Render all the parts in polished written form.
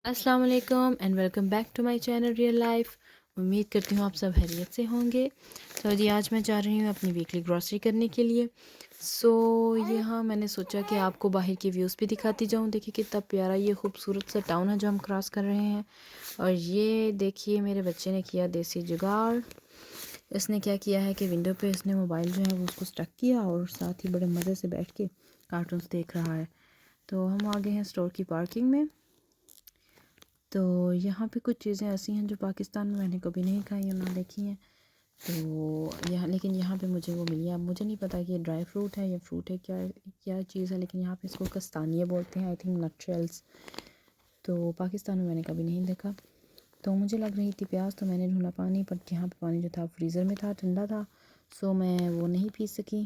अस्सलाम वालेकुम and welcome back to my channel real life. उम्मीद करती हूँ आप सब खैरियत से होंगे। तो जी आज मैं जा रही हूँ अपनी वीकली ग्रॉसरी करने के लिए। यहाँ मैंने सोचा कि आपको बाहर के व्यूज़ भी दिखाती जाऊँ। देखिए कितना प्यारा ये खूबसूरत सा टाउन है जो हम क्रॉस कर रहे हैं। और ये देखिए मेरे बच्चे ने किया देसी जुगाड़। इसने क्या किया है कि विंडो पे इसने मोबाइल जो है वो उसको स्टक किया और साथ ही बड़े मज़े से बैठ के कार्टून्स देख रहा है। तो हम आ गए हैं स्टोर की पार्किंग में। तो यहाँ पे कुछ चीज़ें ऐसी हैं जो पाकिस्तान में मैंने कभी नहीं खाई और ना देखी हैं। तो यहाँ लेकिन यहाँ पे मुझे वो मिली है। अब मुझे नहीं पता कि ये ड्राई फ्रूट है या फ्रूट है, क्या क्या चीज़ है, लेकिन यहाँ पे इसको कस्तानिया बोलते हैं, आई थिंक नटशेल्स। तो पाकिस्तान में मैंने कभी नहीं देखा। तो मुझे लग रही थी प्यास, तो मैंने ढूंढा पानी, पर यहाँ पे पानी जो था फ्रीज़र में था, ठंडा था। मैं वो नहीं पी सकी।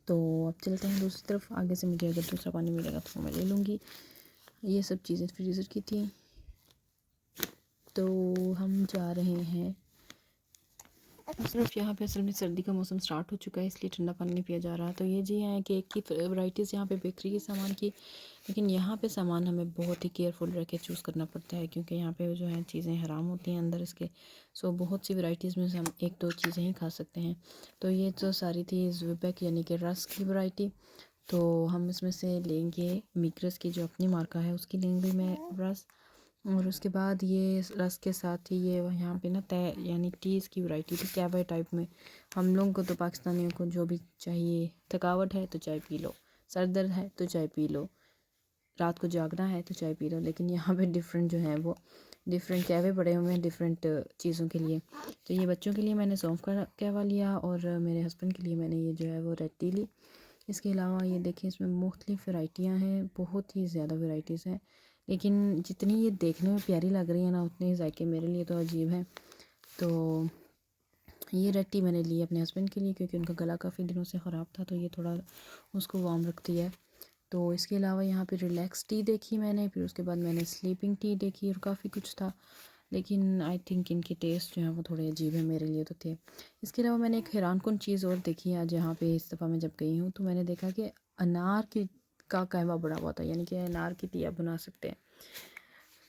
तो अब चलते हैं दूसरी तरफ। आगे से मुझे अगर दूसरा पानी मिलेगा तो मैं ले लूँगी। ये सब चीज़ें फ्रीज़र की थी। तो हम जा रहे हैं सिर्फ यहाँ पे। असल में सर्दी का मौसम स्टार्ट हो चुका है, इसलिए ठंडा पानी नहीं पिया जा रहा। तो ये जी हैं केक की वैराइटीज़ यहाँ पे बेकरी के सामान की। लेकिन यहाँ पे सामान हमें बहुत ही केयरफुल रह के चूज़ करना पड़ता है, क्योंकि यहाँ पे जो है चीज़ें हराम होती हैं अंदर इसके। बहुत सी वैराइटीज़ में से हम एक दो चीज़ें ही खा सकते हैं। तो ये तो सारी थी ज़ुबेक यानी कि रस्क की वैरायटी। तो हम इसमें से लेंगे मिक्रस की जो अपनी मार्का है उसकी लेंगे मैं रस। और उसके बाद ये रस के साथ ही ये यहाँ पे ना तय यानी टीज़ की वैरायटी थी कैवा टाइप में। हम लोगों को तो पाकिस्तानियों को जो भी चाहिए, थकावट है तो चाय पी लो, सर दर्द है तो चाय पी लो, रात को जागना है तो चाय पी लो। लेकिन यहाँ पे डिफरेंट जो है वो डिफरेंट कैवे पड़े हुए हैं डिफरेंट चीज़ों के लिए। तो ये बच्चों के लिए मैंने सौंफ का कैवा लिया और मेरे हस्बैंड के लिए मैंने ये जो है वो रेड टी ली। इसके अलावा ये देखिए इसमें मुख्तलिफ़ वैराइटियाँ हैं, बहुत ही ज़्यादा वैराइटीज़ हैं। लेकिन जितनी ये देखने में प्यारी लग रही है ना, उतने ही जायके मेरे लिए तो अजीब हैं। तो ये रेड टी मैंने ली अपने हस्बैंड के लिए, क्योंकि उनका गला काफ़ी दिनों से ख़राब था, तो ये थोड़ा उसको वार्म रखती है। तो इसके अलावा यहाँ पे रिलैक्स टी देखी मैंने, फिर उसके बाद मैंने स्लीपिंग टी देखी और काफ़ी कुछ था। लेकिन आई थिंक इनके टेस्ट जो है वो थोड़े अजीब है मेरे लिए तो थे। इसके अलावा मैंने एक हैरानकुन चीज़ और देखी आज यहाँ पे। इस दफ़ा मैं जब गई हूँ तो मैंने देखा कि अनार की का कहवा बड़ा हुआ था, यानी कि अनार की टी आप बना सकते हैं।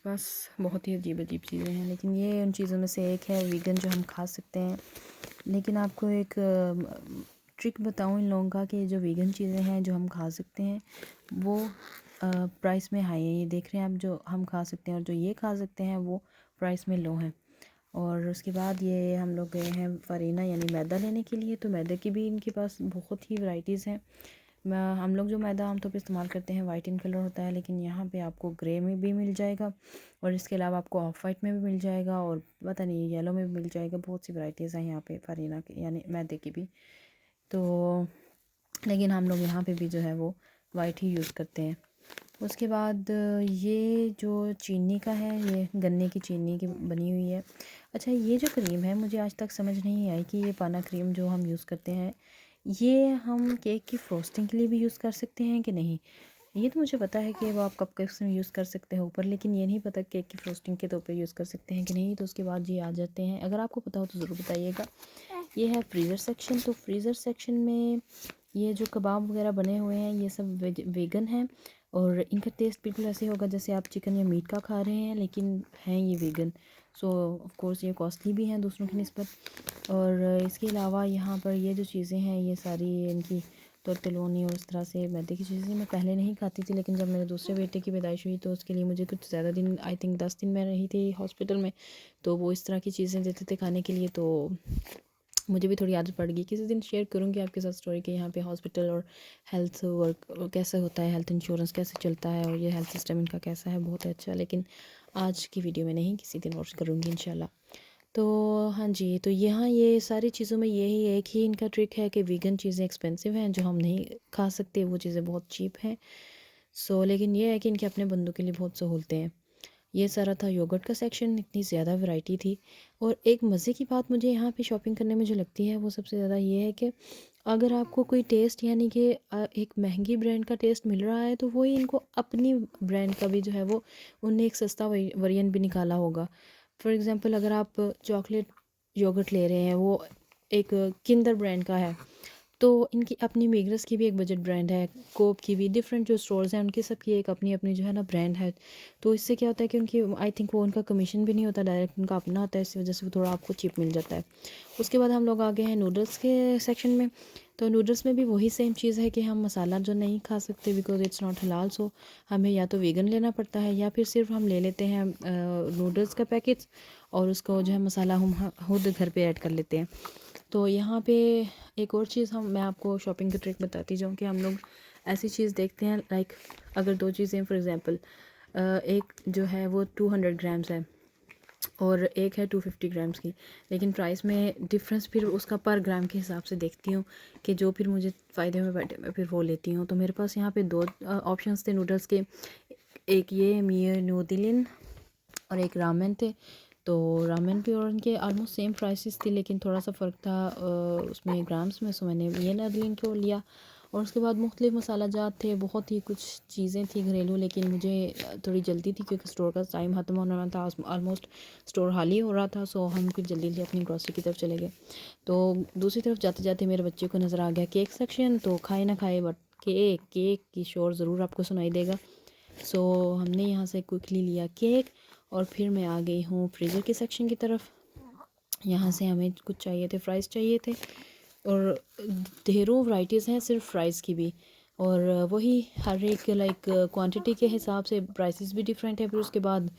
बस बहुत ही अजीब अजीब चीज़ें हैं, लेकिन ये उन चीज़ों में से एक है वीगन जो हम खा सकते हैं। लेकिन आपको एक ट्रिक बताऊँ इन लोगों का कि जो वीगन चीज़ें हैं जो हम खा सकते हैं वो प्राइस में हाई है। ये देख रहे हैं आप, जो हम खा सकते हैं और जो ये खा सकते हैं वो प्राइस में लो है। और उसके बाद ये हम लोग गए हैं फरीना यानी मैदा लेने के लिए। तो मैदे की भी इनके पास बहुत ही वैराइटीज़ हैं। हम लोग जो मैदा आमतौर पर इस्तेमाल करते हैं वाइट इन कलर होता है, लेकिन यहाँ पे आपको ग्रे में भी मिल जाएगा और इसके अलावा आपको ऑफ वाइट में भी मिल जाएगा और पता नहीं येलो में भी मिल जाएगा। बहुत सी वैराइटीज़ हैं यहाँ पे फरीना की यानी मैदे की भी। तो लेकिन हम लोग यहाँ पे भी जो है वो वाइट ही यूज़ करते हैं। उसके बाद ये जो चीनी का है, ये गन्ने की चीनी की बनी हुई है। अच्छा, ये जो क्रीम है मुझे आज तक समझ नहीं आई कि ये पाना क्रीम जो हम यूज़ करते हैं ये हम केक की फ्रोस्टिंग के लिए भी यूज़ कर सकते हैं कि नहीं। ये तो मुझे पता है कि वो आप कपकेक्स में यूज़ कर सकते हैं ऊपर, लेकिन ये नहीं पता केक की फ्रोस्टिंग के तौर पे यूज़ कर सकते हैं कि नहीं। तो उसके बाद ये आ जाते हैं, अगर आपको पता हो तो ज़रूर बताइएगा। ये है फ्रीज़र सेक्शन। तो फ्रीज़र सेक्शन में ये जो कबाब वगैरह बने हुए हैं ये सब वेगन हैं और इनका टेस्ट बिल्कुल ऐसे होगा जैसे आप चिकन या मीट का खा रहे हैं, लेकिन हैं ये वेगन। ऑफ कोर्स ये कॉस्टली भी हैं दूसरों की निस्बत। और इसके अलावा यहाँ पर ये जो चीज़ें हैं ये सारी इनकी तोतलोनी और इस तरह से मैदे की चीज़ें मैं पहले नहीं खाती थी, लेकिन जब मेरे दूसरे बेटे की पैदाइश हुई तो उसके लिए मुझे कुछ ज़्यादा दिन, आई थिंक 10 दिन मैं रही थी हॉस्पिटल में, तो वो इस तरह की चीज़ें देते थे खाने के लिए। तो मुझे भी थोड़ी आदत पड़ गई। किसी दिन शेयर करूँगी आपके साथ स्टोरी के यहाँ पे हॉस्पिटल और हेल्थ वर्क कैसे होता है, हेल्थ इंश्योरेंस कैसे चलता है और ये हेल्थ सिस्टम इनका कैसा है, बहुत अच्छा। लेकिन आज की वीडियो में नहीं, किसी दिन और करूँगी इंशाल्लाह। तो हाँ जी, तो यहाँ ये सारी चीज़ों में यही एक ही इनका ट्रिक है कि वीगन चीज़ें एक्सपेंसिव हैं, जो हम नहीं खा सकते वो चीज़ें बहुत चीप हैं। लेकिन ये है कि इनके अपने बंदों के लिए बहुत सहूलतें हैं। ये सारा था योगर्ट का सेक्शन, इतनी ज़्यादा वैरायटी थी। और एक मज़े की बात मुझे यहाँ पे शॉपिंग करने में जो लगती है वो सबसे ज़्यादा ये है कि अगर आपको कोई टेस्ट यानी कि एक महंगी ब्रांड का टेस्ट मिल रहा है तो वही इनको अपनी ब्रांड का भी जो है वो उनने एक सस्ता वेरिएंट भी निकाला होगा। फॉर एग्ज़ाम्पल अगर आप चॉकलेट योगर्ट ले रहे हैं, वो एक किंडर ब्रांड का है, तो इनकी अपनी मेग्रस की भी एक बजट ब्रांड है, कोप की भी, डिफरेंट जो स्टोर्स हैं उनकी सबकी एक अपनी अपनी जो है ना ब्रांड है। तो इससे क्या होता है कि उनकी आई थिंक वो उनका कमीशन भी नहीं होता, डायरेक्ट उनका अपना होता है, इसी वजह से वो थोड़ा आपको चीप मिल जाता है। उसके बाद हम लोग आ गए हैं नूडल्स के सेक्शन में। तो नूडल्स में भी वही सेम चीज़ है कि हम मसाला जो नहीं खा सकते बिकॉज इट्स नॉट हलाल, सो हमें या तो वीगन लेना पड़ता है या फिर सिर्फ हम ले लेते हैं नूडल्स का पैकेट्स, और उसको जो है मसाला हम खुद घर पे ऐड कर लेते हैं। तो यहाँ पे एक और चीज़ मैं आपको शॉपिंग की ट्रिक बताती जाऊँ कि हम लोग ऐसी चीज़ देखते हैं लाइक अगर दो चीज़ें फॉर एग्ज़ाम्पल एक जो है वो 200 ग्राम्स है और एक है 250 ग्राम्स की, लेकिन प्राइस में डिफरेंस फिर उसका पर ग्राम के हिसाब से देखती हूँ कि जो फिर मुझे फ़ायदे में बैठे मैं फिर वो लेती हूँ। तो मेरे पास यहाँ पे दो ऑप्शंस थे नूडल्स के, एक ये मियो नूडिलिन और एक रामेन थे। तो रामेन भी और उनके ऑलमोस्ट सेम प्राइसेस थी, लेकिन थोड़ा सा फ़र्क था उसमें ग्राम्स में, सो मैंने ये नूडिलिन को लिया। और उसके बाद मुख्तलिफ मसाला जात थे, बहुत ही कुछ चीज़ें थी घरेलू, लेकिन मुझे थोड़ी जल्दी थी क्योंकि स्टोर का टाइम ख़त्म होने वाला था, ऑलमोस्ट स्टोर खाली हो रहा था। सो हम फिर जल्दी जल्दी अपनी ग्रॉसरी की तरफ चले गए। तो दूसरी तरफ जाते जाते मेरे बच्चे को नज़र आ गया केक सेक्शन, तो खाए ना खाए बट केक केक की शोर ज़रूर आपको सुनाई देगा। सो हमने यहाँ से क्विकली लिया केक और फिर मैं आ गई हूँ फ्रीज़र के सेक्शन की तरफ। यहाँ से हमें कुछ चाहिए थे, फ्राइज़ चाहिए थे और ढेरों वैरायटीज़ हैं सिर्फ फ्राइज़ की भी, और वही हर एक लाइक क्वांटिटी के हिसाब से प्राइसेस भी डिफरेंट है। फिर उसके बाद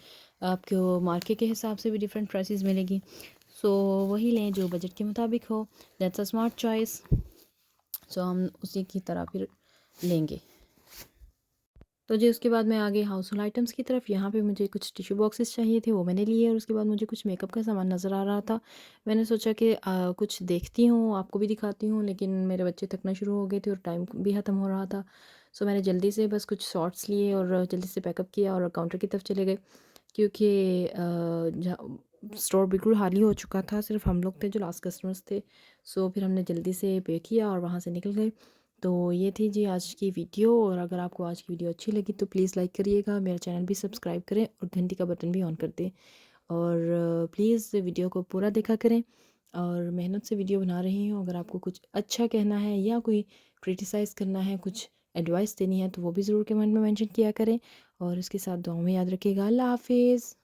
आपको मार्केट के हिसाब से भी डिफरेंट प्राइसेस मिलेगी। सो वही लें जो बजट के मुताबिक हो, दैट्स अ स्मार्ट चॉइस। सो हम उसी की तरह फिर लेंगे। तो जी उसके बाद मैं आ गई हाउस होल्ड आइटम्स की तरफ। यहाँ पे मुझे कुछ टिश्यू बॉक्सेस चाहिए थे, वो मैंने लिए, और उसके बाद मुझे कुछ मेकअप का सामान नज़र आ रहा था। मैंने सोचा कि कुछ देखती हूँ आपको भी दिखाती हूँ, लेकिन मेरे बच्चे थकना शुरू हो गए थे और टाइम भी ख़त्म हो रहा था। सो मैंने जल्दी से बस कुछ शॉर्ट्स लिए और जल्दी से पैकअप किया और काउंटर की तरफ चले गए, क्योंकि स्टोर बिल्कुल खाली हो चुका था, सिर्फ हम लोग थे जो लास्ट कस्टमर्स थे। सो फिर हमने जल्दी से पे किया और वहाँ से निकल गए। तो ये थी जी आज की वीडियो, और अगर आपको आज की वीडियो अच्छी लगी तो प्लीज़ लाइक करिएगा, मेरा चैनल भी सब्सक्राइब करें और घंटी का बटन भी ऑन कर दें, और प्लीज़ वीडियो को पूरा देखा करें। और मेहनत से वीडियो बना रही हूँ, अगर आपको कुछ अच्छा कहना है या कोई क्रिटिसाइज़ करना है, कुछ एडवाइस देनी है, तो वो भी ज़रूर कमेंट में मेंशन किया करें। और इसके साथ दुआ में याद रखिएगा। अल्लाह हाफिज़।